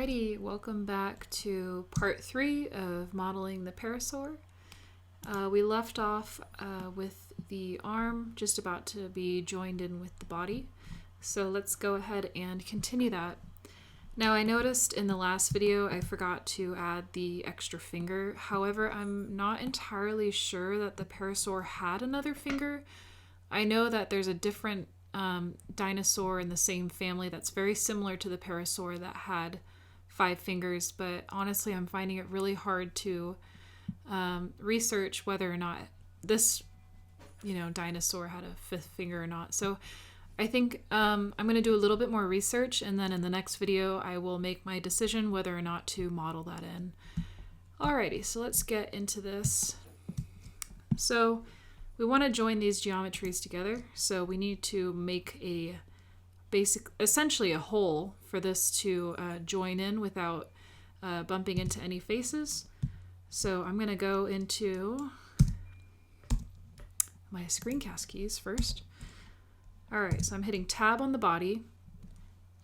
Alrighty, welcome back to part 3 of modeling the Parasaur. We left off with the arm just about to be joined in with the body. So let's go ahead and continue that. Now I noticed in the last video I forgot to add the extra finger. However, I'm not entirely sure that the Parasaur had another finger. I know that there's a different dinosaur in the same family that's very similar to the Parasaur that had 5 fingers, but honestly I'm finding it really hard to research whether or not this dinosaur had a 5th finger or not. So I think I'm going to do a little bit more research, and then in the next video I will make my decision whether or not to model that in. Alrighty, so let's get into this. So we want to join these geometries together, so we need to make a essentially a hole for this to join in without bumping into any faces. So I'm going to go into my screencast keys first. Alright, so I'm hitting tab on the body,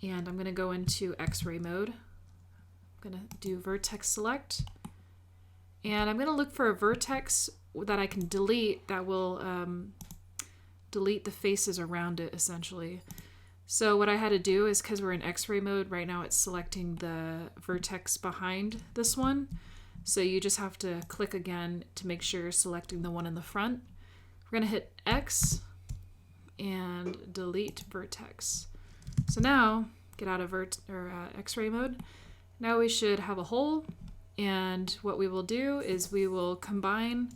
and I'm going to go into X-ray mode. I'm going to do vertex select, and I'm going to look for a vertex that I can delete that will delete the faces around it, essentially. So what I had to do is, because we're in X-ray mode right now, it's selecting the vertex behind this one. So you just have to click again to make sure you're selecting the one in the front. We're going to hit X and delete vertex. So now, get out of X-ray mode. Now we should have a hole, and what we will do is we will combine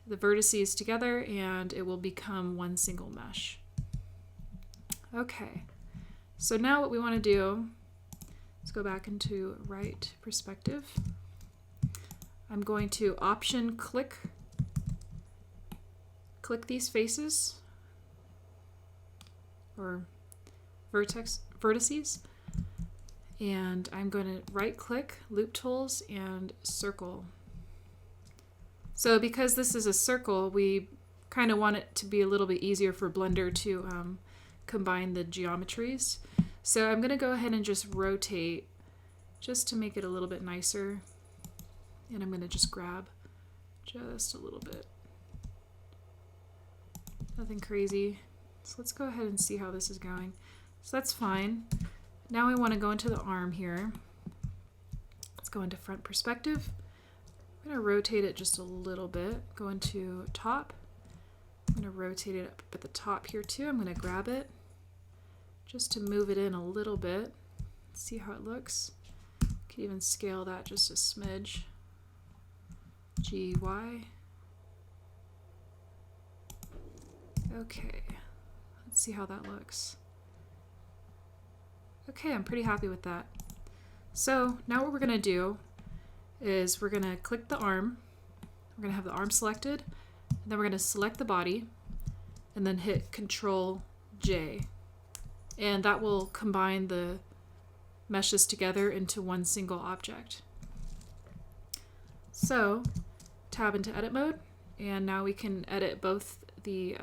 the vertices together and it will become one single mesh. Okay, so now what we want to do is go back into right perspective. I'm going to option click these faces or vertices, and I'm going to right click loop tools and circle. So because this is a circle, we kind of want it to be a little bit easier for Blender to combine the geometries. So I'm going to go ahead and just rotate just to make it a little bit nicer. And I'm going to just grab just a little bit. Nothing crazy. So let's go ahead and see how this is going. So that's fine. Now we want to go into the arm here. Let's go into front perspective. I'm going to rotate it just a little bit. Go into top. I'm going to rotate it up at the top here too. I'm going to grab it just to move it in a little bit. See how it looks. Could even scale that just a smidge. GY. Okay, let's see how that looks. Okay, I'm pretty happy with that. So now what we're going to do is we're going to click the arm. We're going to have the arm selected, and then we're going to select the body, and then hit Control J. And that will combine the meshes together into one single object. So tab into edit mode, and now we can edit both the,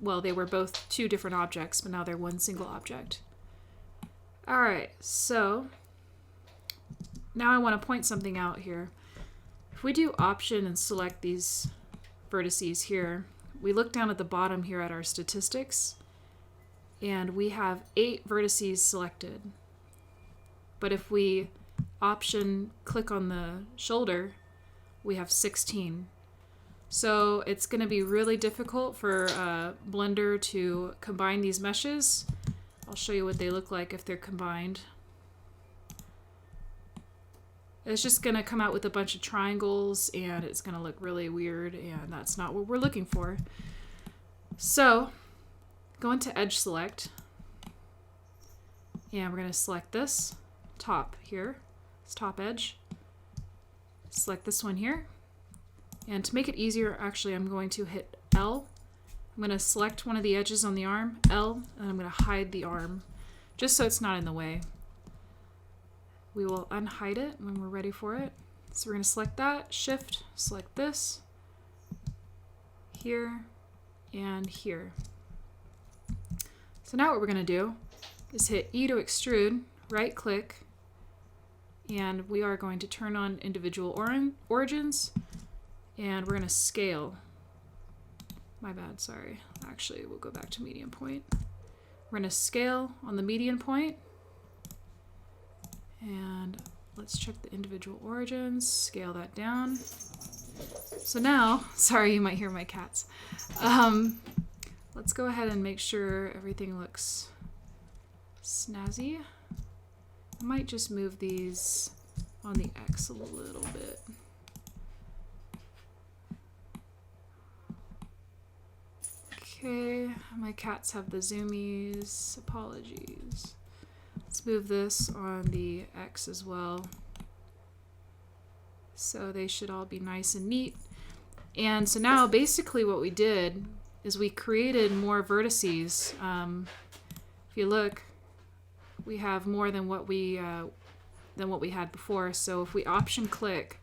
well, they were both 2 different objects, but now they're one single object. Alright, so now I want to point something out here. If we do option and select these vertices here, we look down at the bottom here at our statistics, and we have 8 vertices selected. But if we option click on the shoulder, we have 16. So it's going to be really difficult for Blender to combine these meshes. I'll show you what they look like if they're combined. It's just going to come out with a bunch of triangles, and it's going to look really weird, and that's not what we're looking for. So go into edge select, and we're going to select this top here, this top edge. Select this one here, and to make it easier, actually I'm going to hit L. I'm going to select one of the edges on the arm, L, and I'm going to hide the arm just so it's not in the way. We will unhide it when we're ready for it. So we're going to select that, shift, select this, here, and here. So now what we're going to do is hit E to extrude, right click, and we are going to turn on individual origins, and we're going to scale. My bad, sorry. Actually, we'll go back to median point. We're going to scale on the median point, and let's check the individual origins, scale that down. So now, sorry, you might hear my cats. Let's go ahead and make sure everything looks snazzy. I might just move these on the X a little bit. Okay, my cats have the zoomies. Apologies. Let's move this on the X as well. So they should all be nice and neat. And so now basically what we did is we created more vertices. If you look, we have more than what we had before. So if we option click,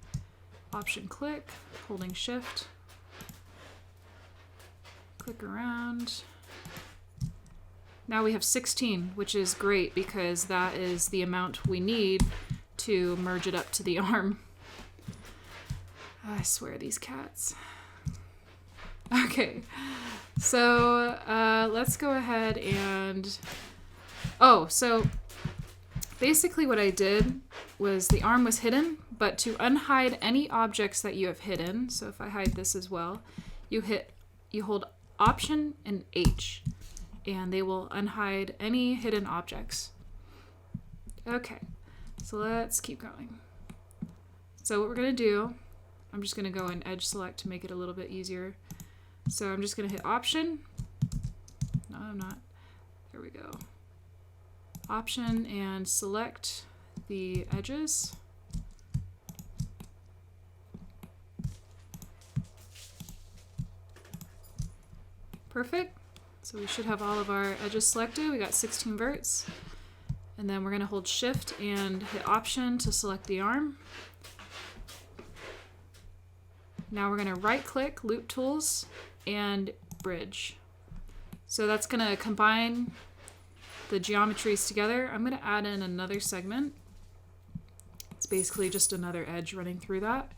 holding shift, click around. Now we have 16, which is great because that is the amount we need to merge it up to the arm. I swear, these cats. Okay, so let's go ahead and... Oh, so basically what I did was the arm was hidden, but to unhide any objects that you have hidden, so if I hide this as well, you hold Option and H, and they will unhide any hidden objects. Okay, so let's keep going. So what we're going to do, I'm just going to go and edge select to make it a little bit easier. So I'm just going to hit Option. No, I'm not. There we go. Option and select the edges. Perfect. So we should have all of our edges selected. We got 16 verts. And then we're going to hold Shift and hit Option to select the arm. Now we're going to right click, Loop Tools, and Bridge. So that's going to combine the geometries together. I'm going to add in another segment. It's basically just another edge running through that.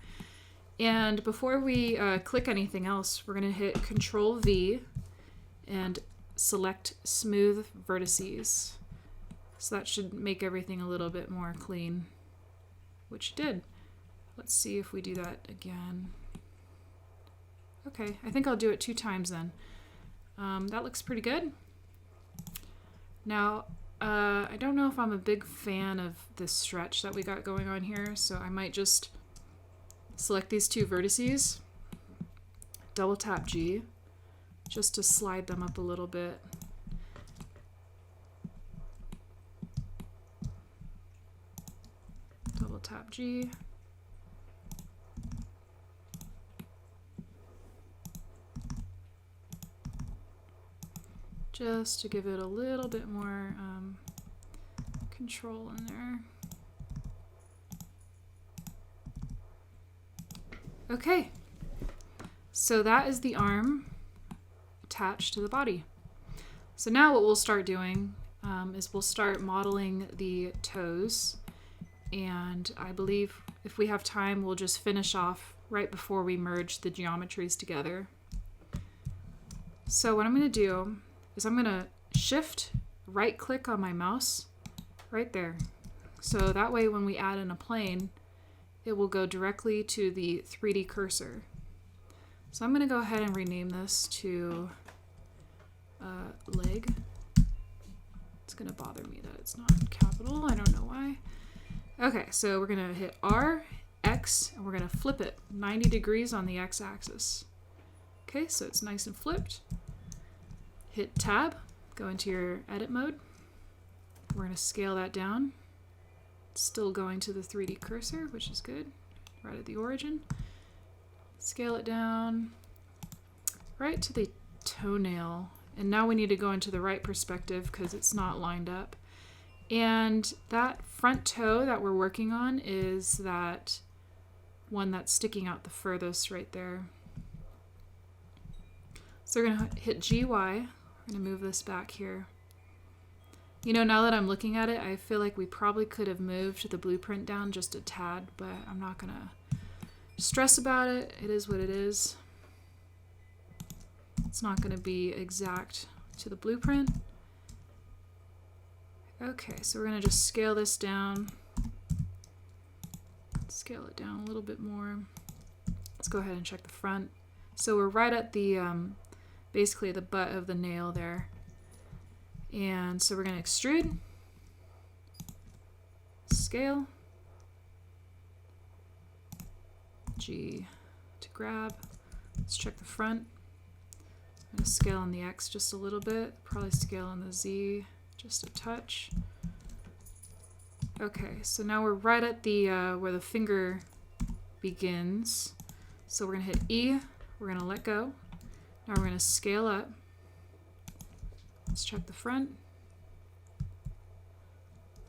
And before we click anything else, we're going to hit Control V and select Smooth Vertices. So that should make everything a little bit more clean, which it did. Let's see if we do that again. Okay, I think I'll do it 2 times then. That looks pretty good. Now, I don't know if I'm a big fan of this stretch that we got going on here, so I might just select these 2 vertices, double tap G, just to slide them up a little bit. Double tap G. Just to give it a little bit more control in there. Okay, so that is the arm attached to the body. So now what we'll start doing is we'll start modeling the toes, and I believe if we have time we'll just finish off right before we merge the geometries together. So what I'm going to do is I'm going to shift right click on my mouse right there. So that way when we add in a plane, it will go directly to the 3D cursor. So I'm going to go ahead and rename this to leg. It's going to bother me that it's not capital. I don't know why. Okay, so we're going to hit R, X, and we're going to flip it 90 degrees on the X axis. Okay, so it's nice and flipped. Hit Tab, go into your edit mode. We're going to scale that down. It's still going to the 3D cursor, which is good, right at the origin. Scale it down right to the toenail. And now we need to go into the right perspective because it's not lined up. And that front toe that we're working on is that one that's sticking out the furthest right there. So we're going to hit GY. We're going to move this back here. You know, now that I'm looking at it, I feel like we probably could have moved the blueprint down just a tad, but I'm not gonna stress about it. It is what it is. It's not gonna be exact to the blueprint. Okay, so we're gonna just scale this down. Scale it down a little bit more. Let's go ahead and check the front. So we're right at the, basically the butt of the nail there. And so we're going to extrude, scale, G to grab. Let's check the front. I'm going to scale on the X just a little bit, probably scale on the Z just a touch. Okay, so now we're right at the where the finger begins. So we're going to hit E, we're going to let go. Now we're going to scale up. Let's check the front.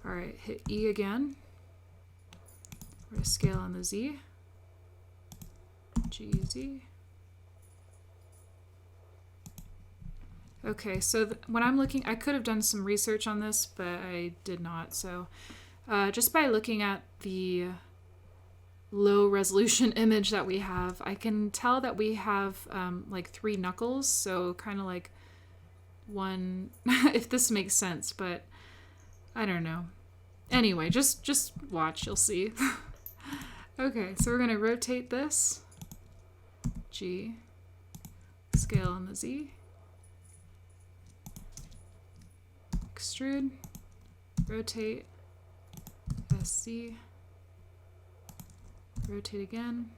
All right, hit E again. We're going to scale on the Z. G, Z. Okay, so when I'm looking, I could have done some research on this, but I did not. So just by looking at the low resolution image that we have, I can tell that we have like 3 knuckles, so kind of like one, if this makes sense, but I don't know. Anyway, just watch, you'll see. Okay, so we're going to rotate this, G, scale on the Z, extrude, rotate, SC, rotate again.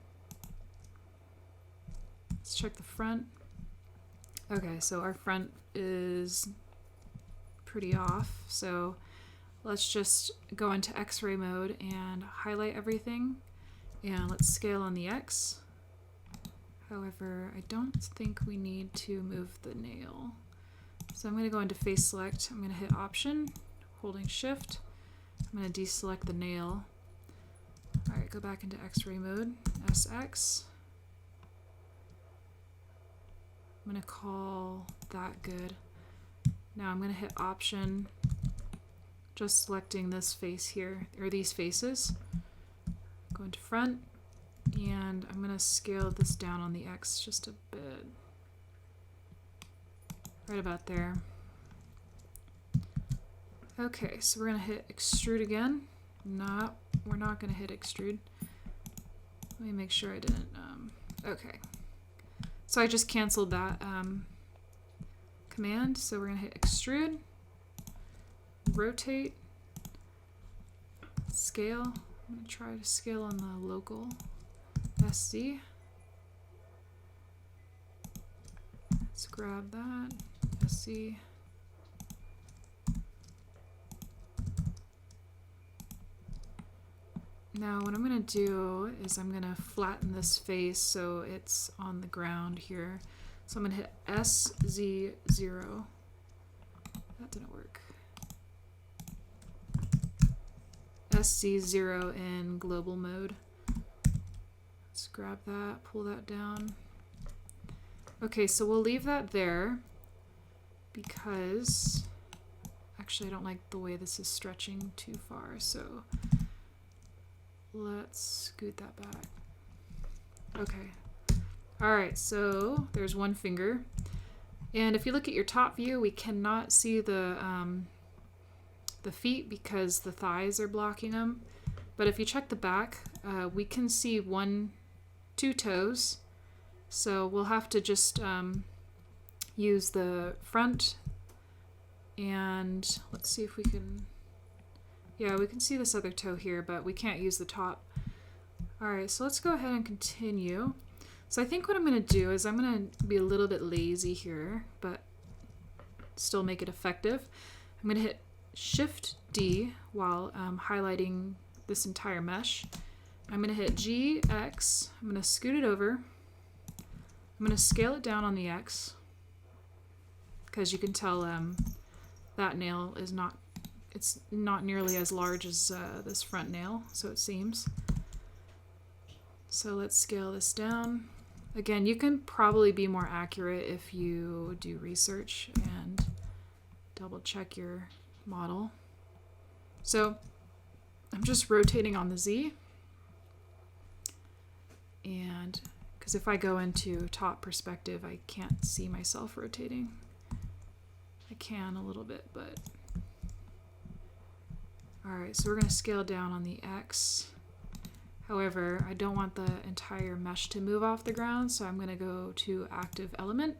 Let's check the front. Okay, so our front is pretty off, so let's just go into X-ray mode and highlight everything, and let's scale on the X. However, I don't think we need to move the nail. So I'm going to go into face select. I'm going to hit Option, holding Shift. I'm going to deselect the nail. All right, go back into X-ray mode, SX. I'm going to call that good. Now I'm going to hit Option, just selecting this face here, or these faces. Go into front, and I'm going to scale this down on the X just a bit. Right about there. Okay, so we're going to hit Extrude again. We're not going to hit Extrude. Let me make sure I didn't. Okay. So I just canceled that command. So we're going to hit Extrude, rotate, scale. I'm going to try to scale on the local, SC. Let's grab that, SC. Now what I'm going to do is I'm going to flatten this face so it's on the ground here. So I'm going to hit SZ0. That didn't work. SZ0 in global mode. Let's grab that, pull that down. Okay, so we'll leave that there because actually I don't like the way this is stretching too far, so let's scoot that back. Okay. All right, so there's one finger. And if you look at your top view, we cannot see the feet because the thighs are blocking them. But if you check the back, we can see 2 toes. So we'll have to just use the front, and let's see if we can. Yeah, we can see this other toe here, but we can't use the top. All right, so let's go ahead and continue. So I think what I'm going to do is I'm going to be a little bit lazy here, but still make it effective. I'm going to hit Shift D while highlighting this entire mesh. I'm going to hit G, X. I'm going to scoot it over. I'm going to scale it down on the X because you can tell that nail is not, it's not nearly as large as this front nail, so it seems. So let's scale this down. Again, you can probably be more accurate if you do research and double check your model. So I'm just rotating on the Z. And because if I go into top perspective, I can't see myself rotating. I can a little bit, but... Alright, so we're going to scale down on the X. However, I don't want the entire mesh to move off the ground, so I'm going to go to active element.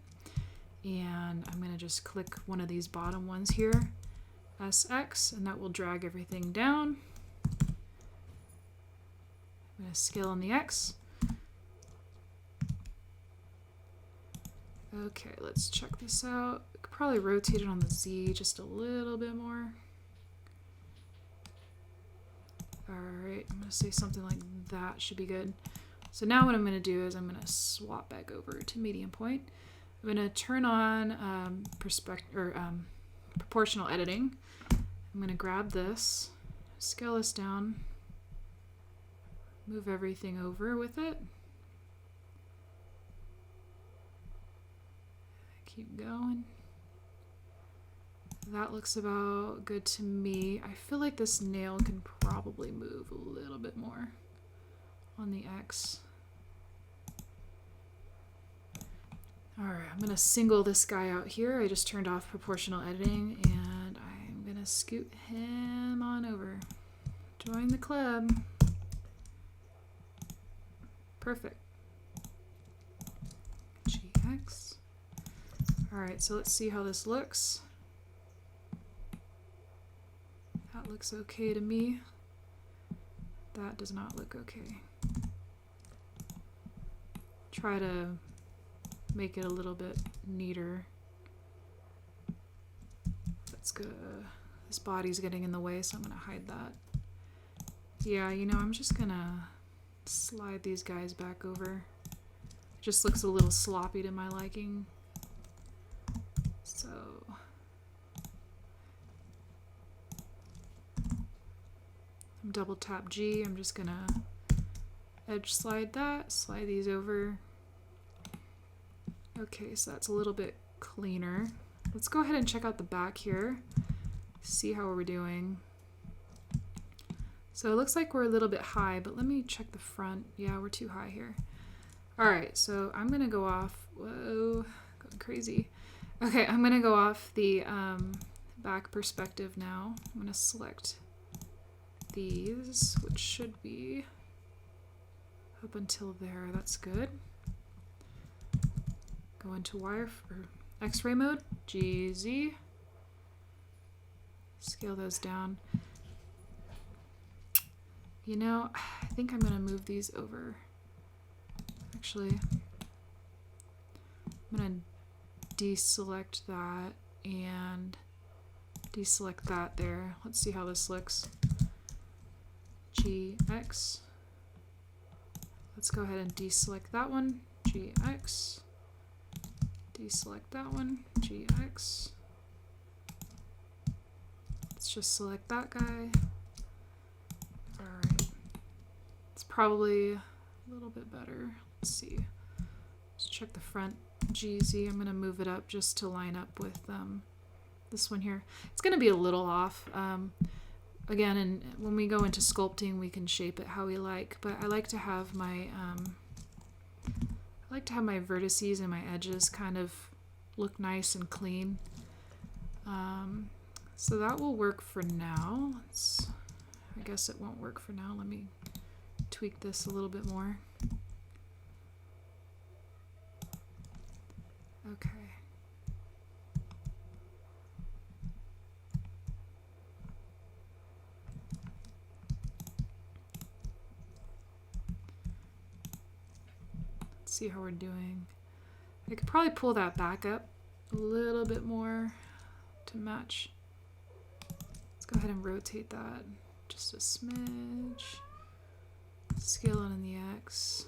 And I'm going to just click one of these bottom ones here, SX, and that will drag everything down. I'm going to scale on the X. Okay, let's check this out. I could probably rotate it on the Z just a little bit more. Alright, I'm going to say something like that should be good. So now what I'm going to do is I'm going to swap back over to medium point. I'm going to turn on proportional editing. I'm going to grab this, scale this down, move everything over with it. Keep going. That looks about good to me. I feel like this nail can probably move a little bit more on the X. Alright, I'm going to single this guy out here. I just turned off proportional editing and I'm going to scoot him on over. Join the club. Perfect. GX. Alright, so let's see how this looks. That looks okay to me. That does not look okay. Try to make it a little bit neater. That's good. This body's getting in the way, so I'm gonna hide that. Yeah, you know, I'm just gonna slide these guys back over. Just looks a little sloppy to my liking. So I'm double tap G. I'm just gonna edge slide that, slide these over. Okay, so that's a little bit cleaner. Let's go ahead and check out the back here. See how we're doing. So it looks like we're a little bit high, but let me check the front. Yeah, we're too high here. Alright, so I'm gonna go off, whoa, going crazy. Okay, I'm gonna go off the back perspective now. I'm gonna select these, which should be up until there. That's good. Go into X-ray mode, GZ. Scale those down. You know, I think I'm gonna move these over. Actually, I'm gonna deselect that and deselect that there. Let's see how this looks. GX. Let's go ahead and deselect that one. GX. Deselect that one. GX. Let's just select that guy. Alright. It's probably a little bit better. Let's see. Let's check the front. GZ. I'm going to move it up just to line up with this one here. It's going to be a little off. Again, and when we go into sculpting, we can shape it how we like. But I like to have my vertices and my edges kind of look nice and clean. So that will work for now. I guess it won't work for now. Let me tweak this a little bit more. Okay. Let's see how we're doing. I could probably pull that back up a little bit more to match. Let's go ahead and rotate that just a smidge. Scale on in the X.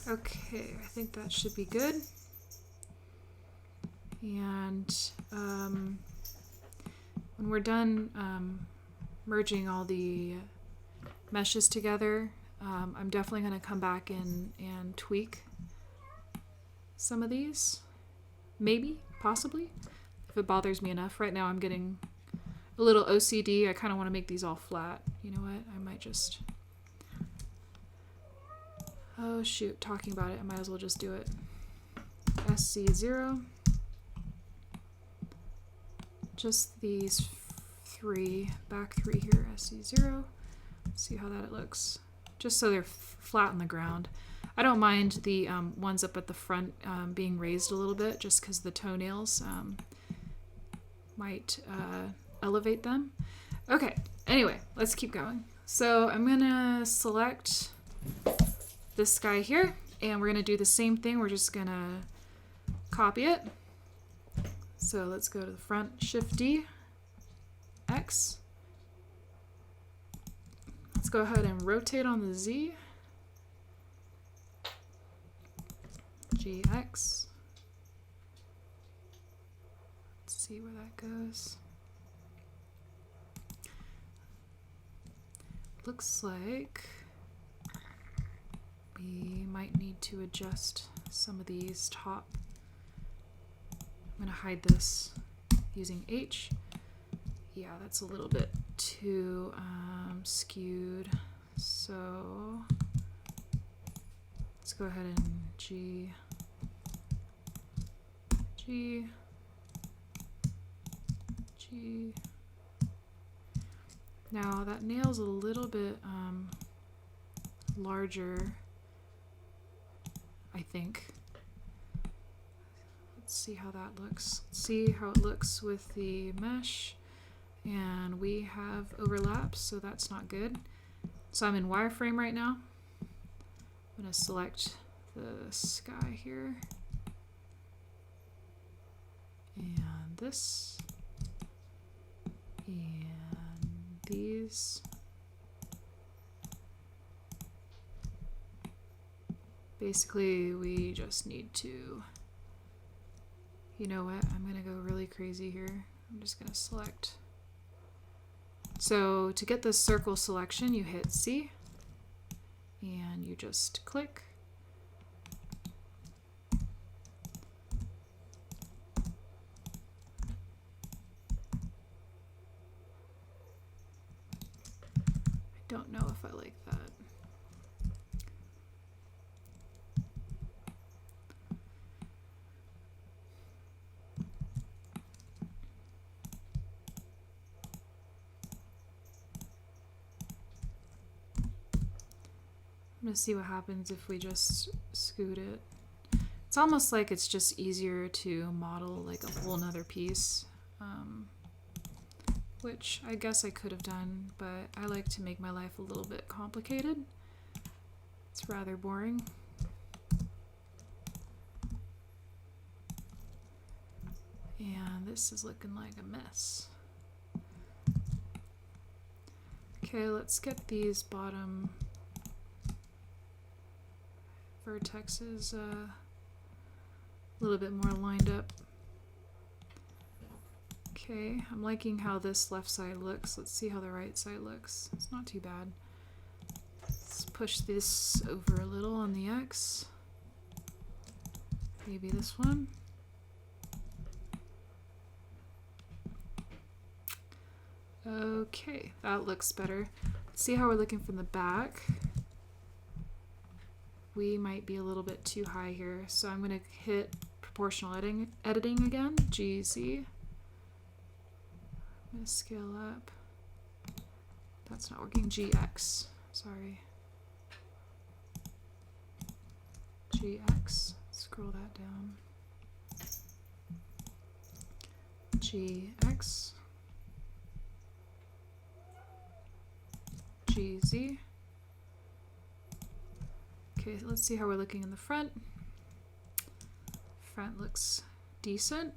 Okay, I think that should be good. And when we're done merging all the meshes together, I'm definitely going to come back and tweak some of these maybe, possibly, if it bothers me enough. Right now I'm getting a little OCD. I kind of want to make these all flat. You know what? I might just... Oh shoot, talking about it, I might as well just do it. SC0. Just these three, back three here, SC0. See how that looks. Just so they're flat on the ground. I don't mind the ones up at the front being raised a little bit, just because the toenails might elevate them. Okay, anyway, let's keep going. So I'm gonna select this guy here, and we're gonna do the same thing. We're just gonna copy it. So let's go to the front, Shift D, X. Let's go ahead and rotate on the Z. GX. Let's see where that goes. Looks like we might need to adjust some of these top. I'm going to hide this using H. Yeah, that's a little bit too skewed. So let's go ahead and G. Now that nail's a little bit larger, I think. Let's see how that looks. Let's see how it looks with the mesh. And we have overlaps, so that's not good. So I'm in wireframe right now. I'm going to select this guy here. And this. And these. Basically, we just need to... You know what? I'm going to go really crazy here. I'm just going to select... So to get this circle selection, you hit C and you just click. I don't know if I like that. I'm gonna see what happens if we just scoot it. It's almost like it's just easier to model like a whole nother piece, which I guess I could have done, but I like to make my life a little bit complicated. It's rather boring. And this is looking like a mess. Okay, let's get these bottom vertexes a little bit more lined up. Okay, I'm liking how this left side looks. Let's see how the right side looks. It's not too bad. Let's push this over a little on the X. Maybe this one. Okay, that looks better. Let's see how we're looking from the back. We might be a little bit too high here, so I'm going to hit proportional editing again, GZ. I'm going to scale up. That's not working, GX, sorry. GX, scroll that down. GX. GZ. Okay, let's see how we're looking in the front. Front looks decent.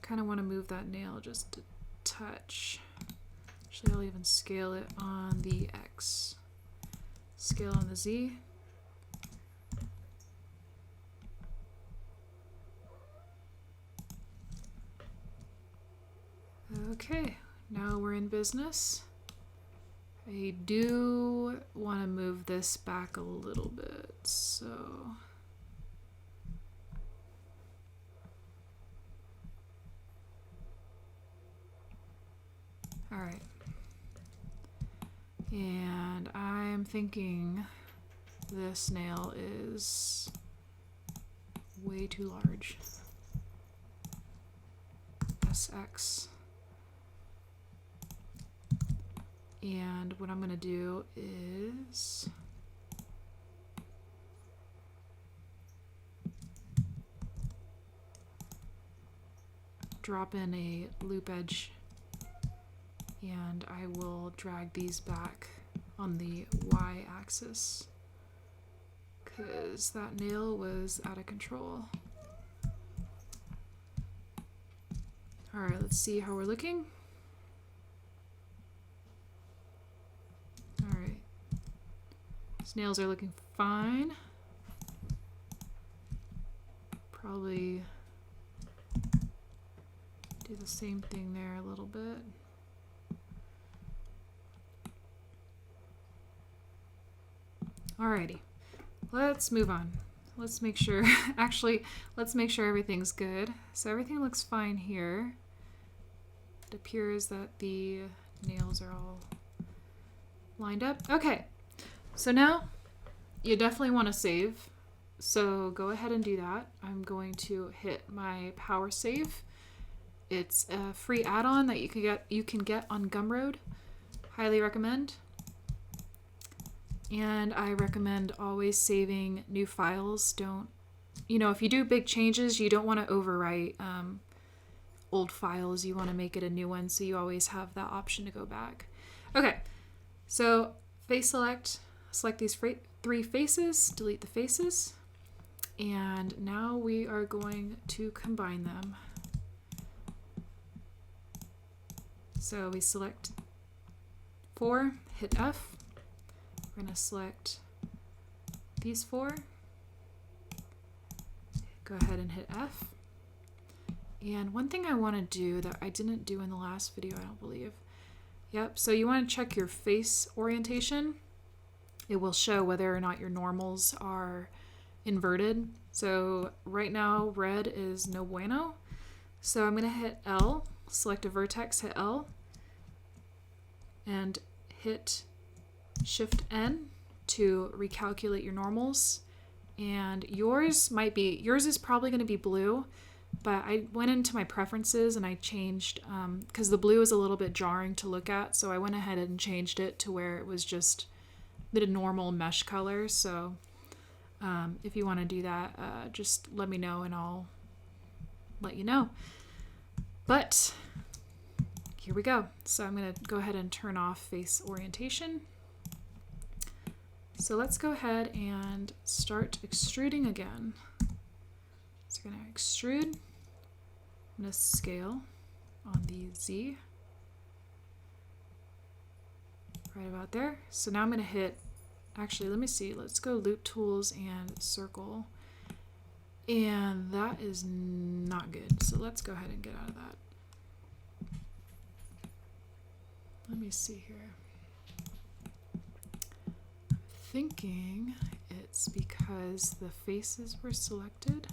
Kind of want to move that nail just a touch. Actually, I'll even scale it on the X. Scale on the Z. Okay, now we're in business. I do want to move this back a little bit, so All right. And I'm thinking this nail is way too large. SX. And what I'm going to do is drop in a loop edge, and I will drag these back on the Y axis because that nail was out of control. All right, let's see how we're looking. All right, these nails are looking fine. Probably do the same thing there a little bit. Alrighty, let's move on. Let's make sure, actually, let's make sure everything's good. So everything looks fine here. It appears that the nails are all lined up. Okay, so now you definitely want to save. So go ahead and do that. I'm going to hit my power save. It's a free add-on that you can get on Gumroad. Highly recommend. And I recommend always saving new files. Don't, if you do big changes, you don't want to overwrite old files. You want to make it a new one, so you always have that option to go back. Okay, so face select these three faces, delete the faces, and now we are going to combine them. So we select 4, hit F. We're going to select these 4. Go ahead and hit F. And one thing I want to do that I didn't do in the last video, I don't believe. Yep, so you want to check your face orientation. It will show whether or not your normals are inverted. So right now, red is no bueno. So I'm going to hit L, select a vertex, hit L, and hit Shift N to recalculate your normals. And yours is probably going to be blue, but I went into my preferences and I changed, because the blue is a little bit jarring to look at, so I went ahead and changed it to where it was just the normal mesh color. So if you want to do that, just let me know and I'll let you know. But here we go. So I'm going to go ahead and turn off face orientation. So let's go ahead and start extruding again. So we're going to extrude. I'm going to scale on the Z. Right about there. So now I'm going to hit, actually, let me see. Let's go loop tools and circle. And that is not good. So let's go ahead and get out of that. Let me see here. I'm thinking it's because the faces were selected,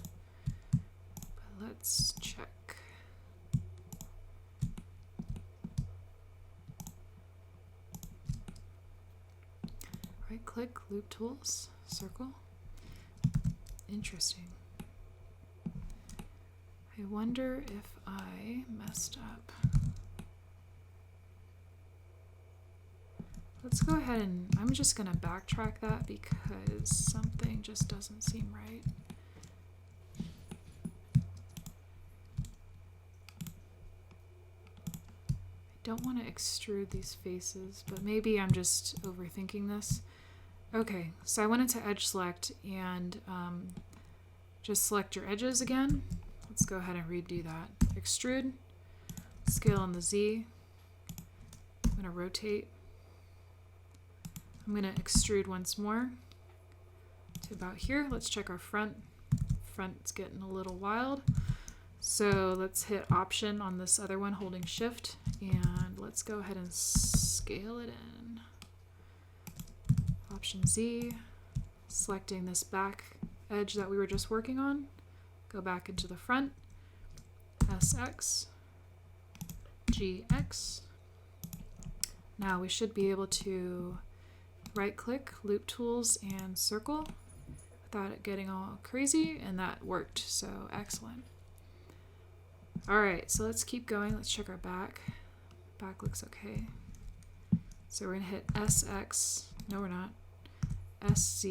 but let's check. Right click, loop tools, circle. Interesting. I wonder if I messed up. Let's go ahead and I'm just going to backtrack that because something just doesn't seem right. I don't want to extrude these faces, but maybe I'm just overthinking this. Okay, so I went into edge select and just select your edges again. Let's go ahead and redo that. Extrude, scale on the Z. I'm going to rotate. I'm going to extrude once more to about here. Let's check our front. Front's getting a little wild. So let's hit Option on this other one, holding Shift, and let's go ahead and scale it in. Option Z, selecting this back edge that we were just working on. Go back into the front. SX, GX, Now we should be able to right click, loop tools, and circle without it getting all crazy, and that worked, so excellent. Alright, so let's keep going. Let's check our back. Back looks okay. So we're going to hit SX, no we're not, SZ,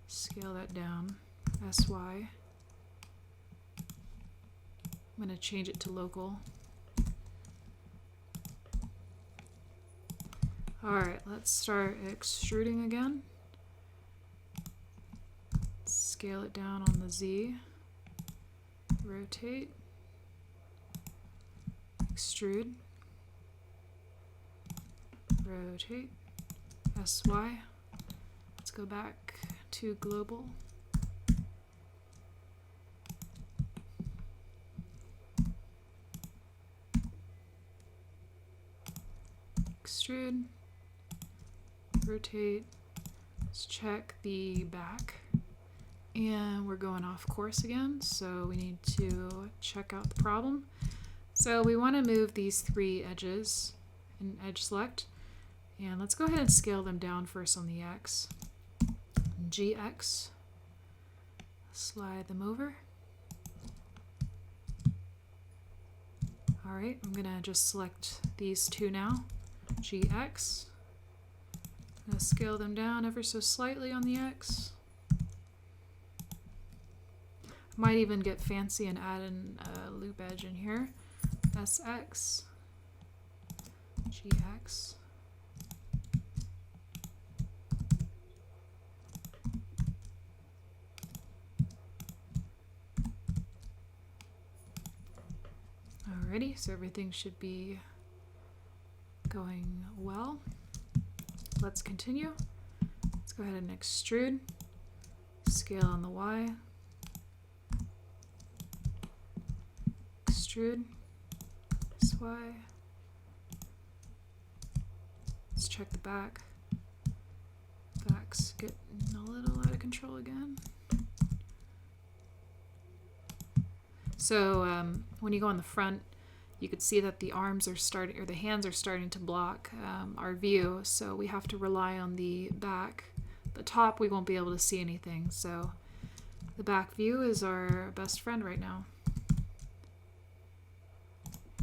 scale that down, SY. I'm going to change it to local. Alright, let's start extruding again. Scale it down on the Z. Rotate. Extrude. Rotate. SY. Let's go back to global. Extrude. Rotate. Let's check the back. And we're going off course again, so we need to check out the problem. So we want to move these three edges in edge select. And let's go ahead and scale them down first on the X. GX. Slide them over. Alright, I'm going to just select these two now. GX. I'm going to scale them down ever so slightly on the X. Might even get fancy and add in a loop edge in here. SX. GX. Alrighty, so everything should be going well. Let's continue. Let's go ahead and extrude. Scale on the Y. Extrude. SY. Let's check the back. Back's getting a little out of control again. So when you go on the front, you could see that the arms are starting, or the hands are starting to block our view, so we have to rely on the back. The top, we won't be able to see anything, so the back view is our best friend right now.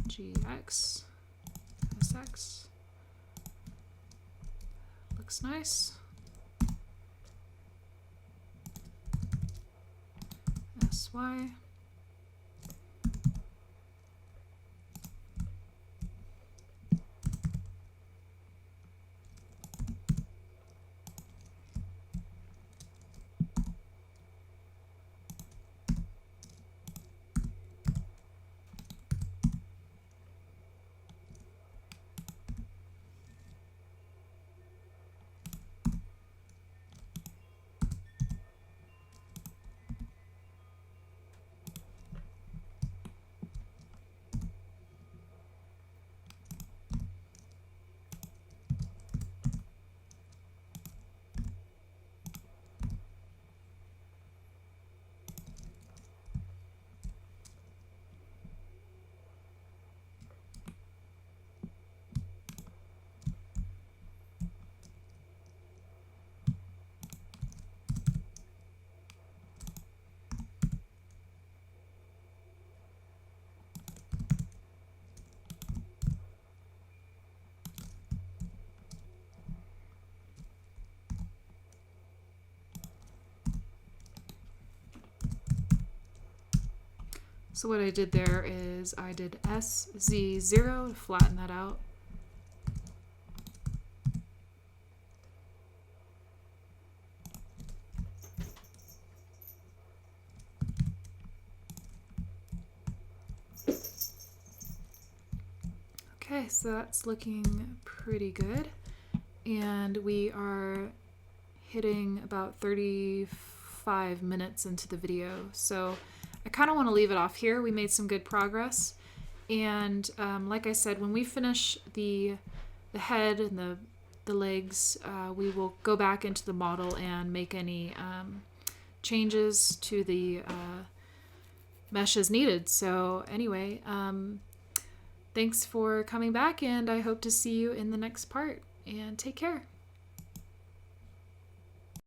GX, SX, looks nice. SY. So what I did there is I did SZ0 to flatten that out. Okay, so that's looking pretty good. And we are hitting about 35 minutes into the video. So I kind of want to leave it off here. We made some good progress. And like I said, when we finish the head and the legs, we will go back into the model and make any changes to the mesh as needed. So anyway, Thanks for coming back, and I hope to see you in the next part. And take care.